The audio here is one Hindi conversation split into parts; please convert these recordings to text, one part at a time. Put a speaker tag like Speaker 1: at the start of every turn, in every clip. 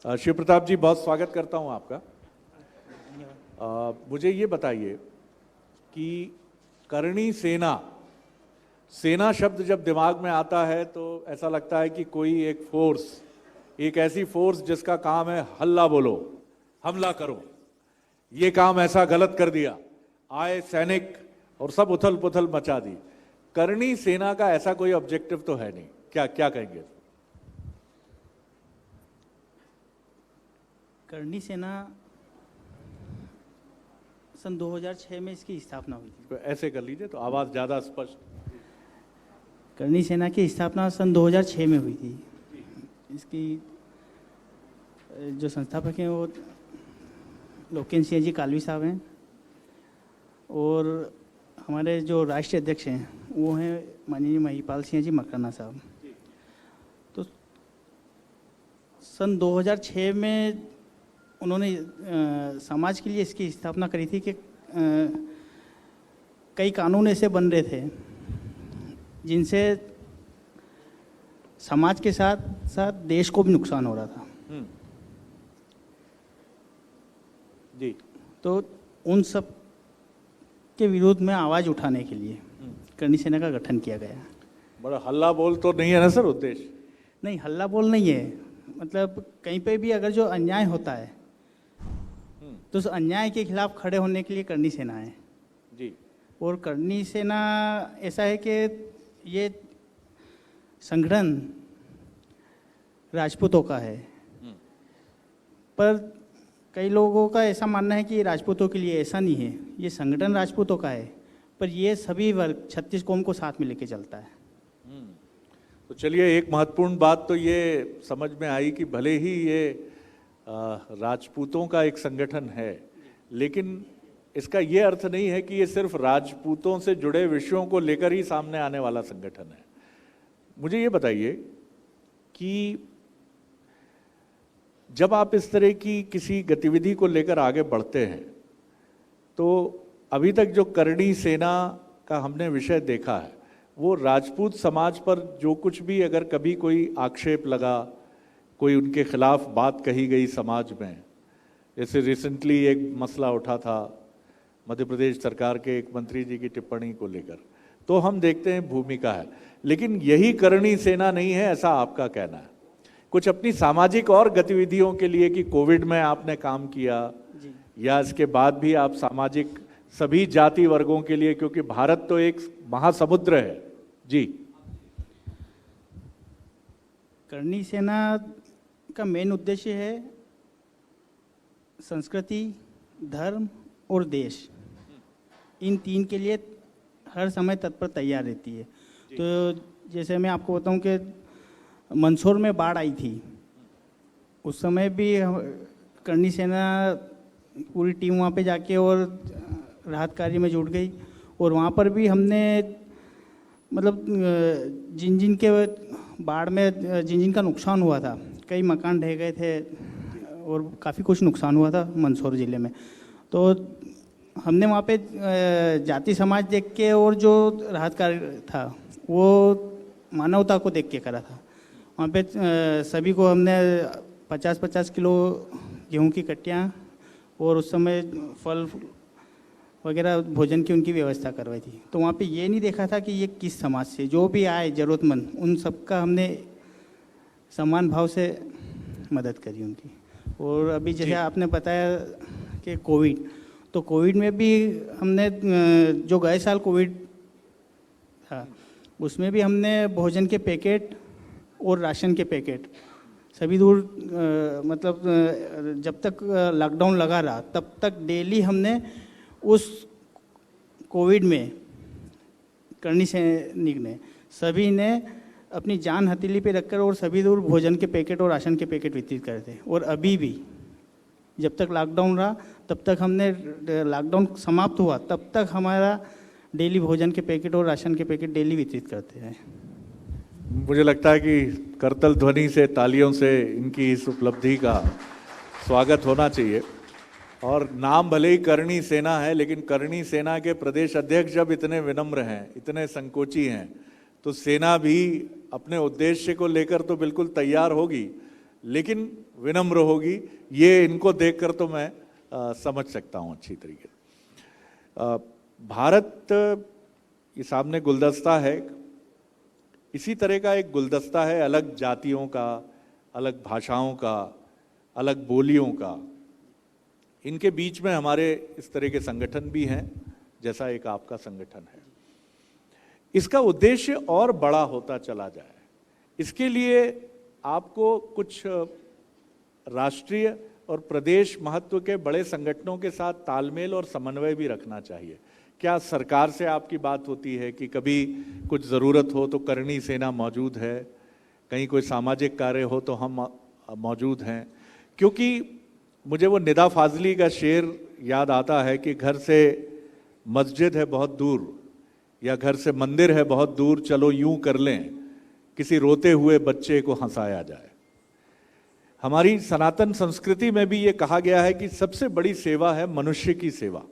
Speaker 1: शिव प्रताप जी, बहुत स्वागत करता हूं आपका। मुझे ये बताइए कि करणी सेना, सेना शब्द जब दिमाग में आता है तो ऐसा लगता है कि कोई एक फोर्स, एक ऐसी फोर्स जिसका काम है हल्ला बोलो, हमला करो, ये काम ऐसा गलत कर दिया, आए सैनिक और सब उथल पुथल मचा दी। करणी सेना का ऐसा कोई ऑब्जेक्टिव तो है नहीं, क्या क्या कहेंगे?
Speaker 2: करणी सेना सन 2006 में इसकी स्थापना हुई थी।
Speaker 1: तो ऐसे कर लीजिए तो आवाज ज्यादा स्पष्ट।
Speaker 2: करणी सेना की स्थापना सन 2006 में हुई थी। इसकी जो संस्थापक हैं वो लोकेन सिंह जी कालवी साहब हैं और हमारे जो राष्ट्रीय अध्यक्ष हैं वो हैं माननीय महिपाल सिंह जी मकराना साहब। तो सन 2006 में उन्होंने समाज के लिए इसकी स्थापना करी थी कि कई कानून ऐसे बन रहे थे जिनसे समाज के साथ साथ देश को भी नुकसान हो रहा था।
Speaker 1: जी।
Speaker 2: तो उन सब के विरोध में आवाज उठाने के लिए करणी सेना का गठन किया गया।
Speaker 1: बड़ा हल्ला बोल तो नहीं है ना सर उद्देश्य?
Speaker 2: नहीं, हल्ला बोल नहीं है। मतलब कहीं पे भी अगर जो अन्याय होता है तो उस अन्याय के खिलाफ खड़े होने के लिए करणी सेना है।
Speaker 1: जी।
Speaker 2: और करणी सेना ऐसा है कि ये संगठन राजपूतों का है, पर कई लोगों का ऐसा मानना है कि राजपूतों के लिए ऐसा नहीं है। ये संगठन राजपूतों का है, पर ये सभी वर्ग 36 कौम को साथ में लेके चलता है।
Speaker 1: तो चलिए, एक महत्वपूर्ण बात तो ये समझ में आई कि भले ही ये राजपूतों का एक संगठन है, लेकिन इसका ये अर्थ नहीं है कि ये सिर्फ राजपूतों से जुड़े विषयों को लेकर ही सामने आने वाला संगठन है। मुझे ये बताइए कि जब आप इस तरह की किसी गतिविधि को लेकर आगे बढ़ते हैं तो अभी तक जो करणी सेना का हमने विषय देखा है वो राजपूत समाज पर जो कुछ भी अगर कभी कोई आक्षेप लगा, कोई उनके खिलाफ बात कही गई समाज में, जैसे रिसेंटली एक मसला उठा था मध्य प्रदेश सरकार के एक मंत्री जी की टिप्पणी को लेकर, तो हम देखते हैं भूमिका है। लेकिन यही करणी सेना नहीं है ऐसा आपका कहना है। कुछ अपनी सामाजिक और गतिविधियों के लिए कि कोविड में आपने काम किया या इसके बाद भी आप सामाजिक सभी जाति वर्गों के लिए, क्योंकि भारत तो एक महासमुद्र है। जी।
Speaker 2: करणी सेना का मेन उद्देश्य है संस्कृति, धर्म और देश, इन तीन के लिए हर समय तत्पर तैयार रहती है। तो जैसे मैं आपको बताऊं कि मंदसौर में बाढ़ आई थी, उस समय भी करणी सेना पूरी टीम वहाँ पे जाके और राहत कार्य में जुट गई। और वहाँ पर भी हमने मतलब जिन जिन के बाढ़ में जिन जिन का नुकसान हुआ था, कई मकान ढह गए थे और काफ़ी कुछ नुकसान हुआ था मंदसौर ज़िले में, तो हमने वहाँ पे जाति समाज देख के और जो राहत कार्य था वो मानवता को देख के करा था। वहाँ पे सभी को हमने 50-50 किलो गेहूं की कट्टियाँ और उस समय फल वगैरह भोजन की उनकी व्यवस्था करवाई थी। तो वहाँ पे ये नहीं देखा था कि ये किस समाज से, जो भी आए ज़रूरतमंद उन सबका हमने समान भाव से मदद करी उनकी। और अभी जैसे आपने बताया कि कोविड, तो कोविड में भी हमने जो गए साल कोविड था उसमें भी हमने भोजन के पैकेट और राशन के पैकेट सभी दूर मतलब जब तक लॉकडाउन लगा रहा तब तक डेली हमने उस कोविड में करणी सैनिक ने सभी ने अपनी जान हथेली पे रखकर और सभी दूर भोजन के पैकेट और राशन के पैकेट वितरित करे थे। और अभी भी जब तक लॉकडाउन रहा तब तक हमने, लॉकडाउन समाप्त हुआ तब तक हमारा डेली भोजन के पैकेट और राशन के पैकेट डेली वितरित करते हैं।
Speaker 1: मुझे लगता है कि करतल ध्वनि से, तालियों से इनकी इस उपलब्धि का स्वागत होना चाहिए। और नाम भले ही करणी सेना है, लेकिन करणी सेना के प्रदेश अध्यक्ष जब इतने विनम्र हैं, इतने संकोची हैं, तो सेना भी अपने उद्देश्य को लेकर तो बिल्कुल तैयार होगी, लेकिन विनम्र होगी, ये इनको देखकर तो मैं समझ सकता हूँ अच्छी तरीके से। भारत, ये सामने गुलदस्ता है, इसी तरह का एक गुलदस्ता है अलग जातियों का, अलग भाषाओं का, अलग बोलियों का। इनके बीच में हमारे इस तरह के संगठन भी हैं, जैसा एक आपका संगठन है। इसका उद्देश्य और बड़ा होता चला जाए, इसके लिए आपको कुछ राष्ट्रीय और प्रदेश महत्व के बड़े संगठनों के साथ तालमेल और समन्वय भी रखना चाहिए। क्या सरकार से आपकी बात होती है कि कभी कुछ ज़रूरत हो तो करणी सेना मौजूद है, कहीं कोई सामाजिक कार्य हो तो हम मौजूद हैं? क्योंकि मुझे वो निदा फाजली का शेर याद आता है कि घर से मस्जिद है बहुत दूर या घर से मंदिर है बहुत दूर, चलो यूं कर लें किसी रोते हुए बच्चे को हंसाया जाए। हमारी सनातन संस्कृति में भी ये कहा गया है कि सबसे बड़ी सेवा है मनुष्य की सेवा,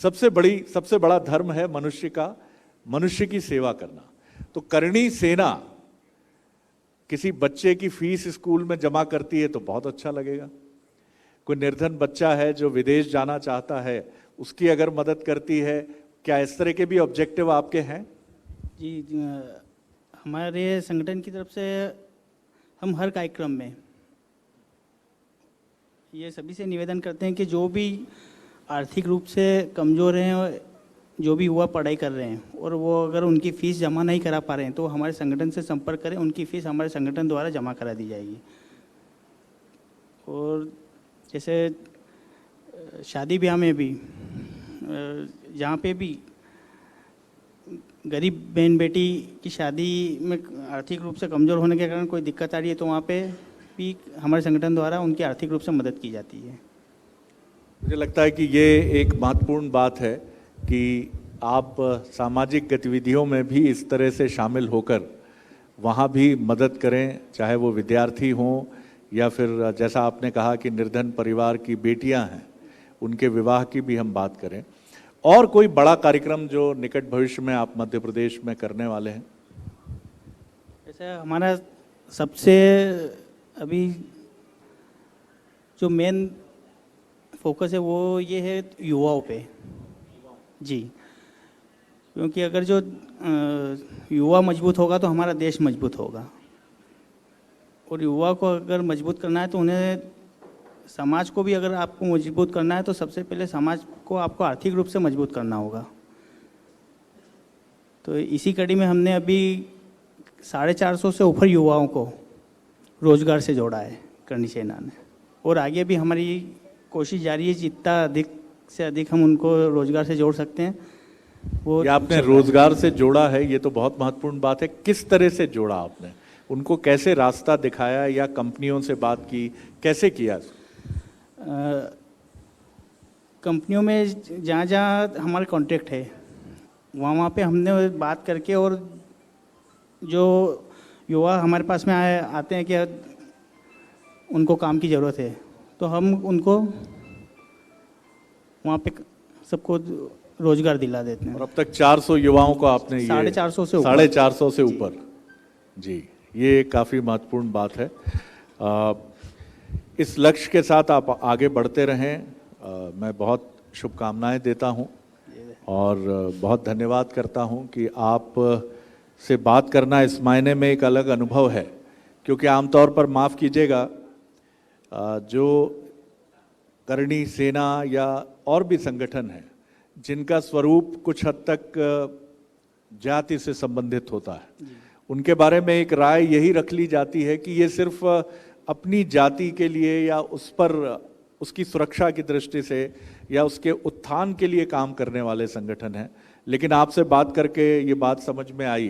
Speaker 1: सबसे बड़ा धर्म है मनुष्य की सेवा करना। तो करणी सेना किसी बच्चे की फीस स्कूल में जमा करती है तो बहुत अच्छा लगेगा। कोई निर्धन बच्चा है जो विदेश जाना चाहता है, उसकी अगर मदद करती है, क्या इस तरह के भी ऑब्जेक्टिव आपके हैं?
Speaker 2: जी, हमारे संगठन की तरफ से हम हर कार्यक्रम में ये सभी से निवेदन करते हैं कि जो भी आर्थिक रूप से कमज़ोर हैं, जो भी युवा पढ़ाई कर रहे हैं और वो अगर उनकी फ़ीस जमा नहीं करा पा रहे हैं तो हमारे संगठन से संपर्क करें, उनकी फ़ीस हमारे संगठन द्वारा जमा करा दी जाएगी। और जैसे शादी ब्याह में भी, जहाँ पे भी गरीब बहन बेटी की शादी में आर्थिक रूप से कमज़ोर होने के कारण कोई दिक्कत आ रही है तो वहाँ पे भी हमारे संगठन द्वारा उनकी आर्थिक रूप से मदद की जाती है।
Speaker 1: मुझे लगता है कि ये एक महत्वपूर्ण बात है कि आप सामाजिक गतिविधियों में भी इस तरह से शामिल होकर वहाँ भी मदद करें, चाहे वो विद्यार्थी हों या फिर जैसा आपने कहा कि निर्धन परिवार की बेटियां हैं, उनके विवाह की भी हम बात करें। और कोई बड़ा कार्यक्रम जो निकट भविष्य में आप मध्य प्रदेश में करने वाले हैं?
Speaker 2: जैसे हमारा सबसे अभी जो मेन फोकस है वो ये है युवाओं पे जी, क्योंकि अगर जो युवा मजबूत होगा तो हमारा देश मजबूत होगा, और युवा को अगर मजबूत करना है तो उन्हें, समाज को भी अगर आपको मजबूत करना है तो सबसे पहले समाज को आपको आर्थिक रूप से मजबूत करना होगा। तो इसी कड़ी में हमने अभी 450 से ऊपर युवाओं को रोजगार से जोड़ा है करणी सेना ने, और आगे भी हमारी कोशिश जारी है जितना अधिक से अधिक हम उनको रोजगार से जोड़ सकते हैं वो।
Speaker 1: ये आपने रोजगार से जोड़ा है, ये तो बहुत महत्वपूर्ण बात है। किस तरह से जोड़ा आपने उनको, कैसे रास्ता दिखाया या कंपनियों से बात की, कैसे किया?
Speaker 2: कंपनियों में जहाँ जहाँ हमारे कॉन्ट्रैक्ट है वहाँ पे हमने बात करके, और जो युवा हमारे पास में आते हैं कि उनको काम की ज़रूरत है तो हम उनको वहाँ पे सबको रोजगार दिला देते हैं।
Speaker 1: और अब तक 400 युवाओं को आपने 450 से ऊपर जी, ये काफ़ी महत्वपूर्ण बात है। इस लक्ष्य के साथ आप आगे बढ़ते रहें, मैं बहुत शुभकामनाएं देता हूं और बहुत धन्यवाद करता हूं कि आप से बात करना इस मायने में एक अलग अनुभव है, क्योंकि आमतौर पर, माफ़ कीजिएगा, जो करणी सेना या और भी संगठन हैं जिनका स्वरूप कुछ हद तक जाति से संबंधित होता है, उनके बारे में एक राय यही रख ली जाती है कि ये सिर्फ अपनी जाति के लिए या उस पर उसकी सुरक्षा की दृष्टि से या उसके उत्थान के लिए काम करने वाले संगठन हैं। लेकिन आपसे बात करके ये बात समझ में आई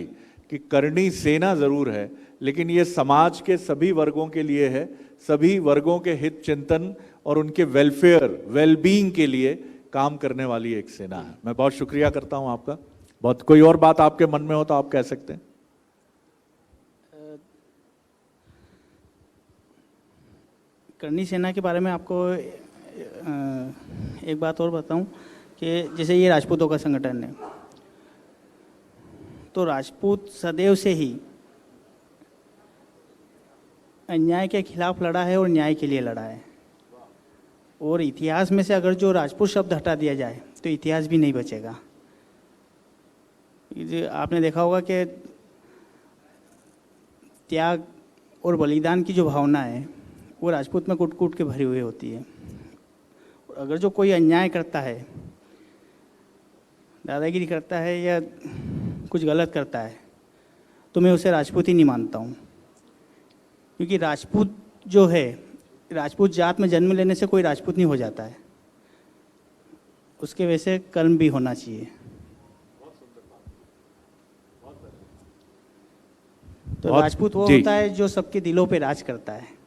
Speaker 1: कि करणी सेना ज़रूर है, लेकिन ये समाज के सभी वर्गों के लिए है, सभी वर्गों के हित चिंतन और उनके वेलफेयर, वेलबींग के लिए काम करने वाली एक सेना है। मैं बहुत शुक्रिया करता हूँ आपका। बहुत कोई और बात आपके मन में हो तो आप कह सकते हैं।
Speaker 2: करणी सेना के बारे में आपको एक बात और बताऊं कि जैसे ये राजपूतों का संगठन है, तो राजपूत सदैव से ही अन्याय के खिलाफ लड़ा है और न्याय के लिए लड़ा है। और इतिहास में से अगर जो राजपूत शब्द हटा दिया जाए तो इतिहास भी नहीं बचेगा। ये आपने देखा होगा कि त्याग और बलिदान की जो भावना है वो राजपूत में कूट कूट के भरी हुई होती है। और अगर जो कोई अन्याय करता है, दादागिरी करता है या कुछ गलत करता है, तो मैं उसे राजपूत ही नहीं मानता हूँ। क्योंकि राजपूत जो है, राजपूत जात में जन्म लेने से कोई राजपूत नहीं हो जाता है, उसके वैसे कर्म भी होना चाहिए। तो
Speaker 1: बहुत-
Speaker 2: राजपूत वो
Speaker 1: जी।
Speaker 2: होता है जो सबके दिलों पे राज करता है।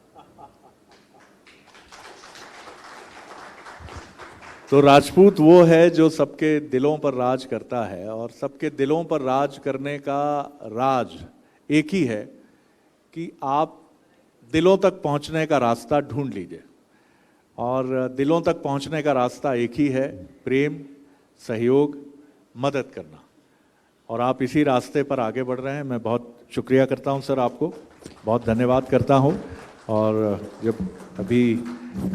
Speaker 1: तो राजपूत वो है जो सबके दिलों पर राज करता है, और सबके दिलों पर राज करने का राज एक ही है कि आप दिलों तक पहुंचने का रास्ता ढूंढ लीजिए। और दिलों तक पहुंचने का रास्ता एक ही है, प्रेम, सहयोग, मदद करना। और आप इसी रास्ते पर आगे बढ़ रहे हैं। मैं बहुत शुक्रिया करता हूं सर, आपको बहुत धन्यवाद करता हूं। और जब अभी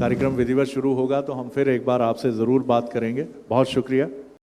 Speaker 1: कार्यक्रम विधिवत शुरू होगा तो हम फिर एक बार आपसे ज़रूर बात करेंगे। बहुत शुक्रिया।